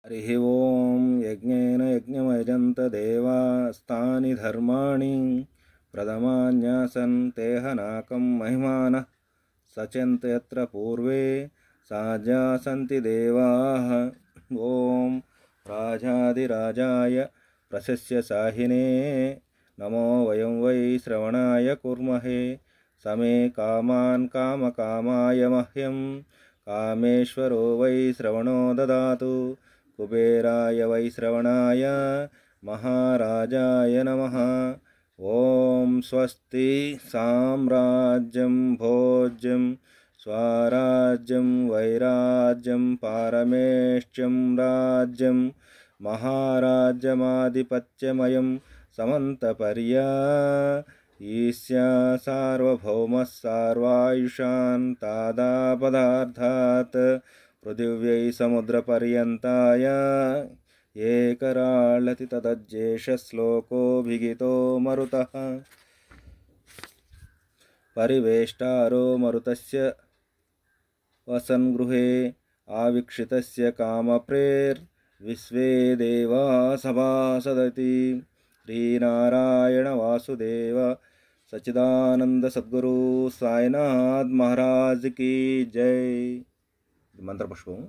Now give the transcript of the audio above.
हरिः ओं यज्ञेन यज्ञमयजन्त देवास्तानि धर्माणि प्रथमान्यासन् तेहनाकं महिमानः सचन्त यत्र पूर्वे साज्या सन्ति देवाः। ॐ राजाधिराजाय प्रशस्य साहिने नमो वयं वै श्रवणाय कुर्महे समे कामान् कामकामाय मह्यं कामेश्वरो वै श्रवणो ददातु कुबेराय वै श्रवणाय महाराजाय नमः। ॐ स्वस्ति साम्राज्यं भोज्यं स्वराज्यं वैराज्यं पारमेष्ठ्यं राज्यं महाराज्यमाधिपत्यमयं समन्तपर्या ईस्या सार्वभौमः सर्वायुषान् तादापदार्थात् पृथिव्यै समुद्रपर्यन्ताय एकराळति तदज्येष श्लोकोऽभिगीतो मरुतः। परिवेष्टारो मरुतस्य वसन् गृहे आवीक्षितस्य कामप्रेर्विश्वे देवा सभासदति। श्रीनारायण वासुदेव सच्चिदानंद सद्गुरु साईनाथ महाराज की जय। मंत्रपुष्पं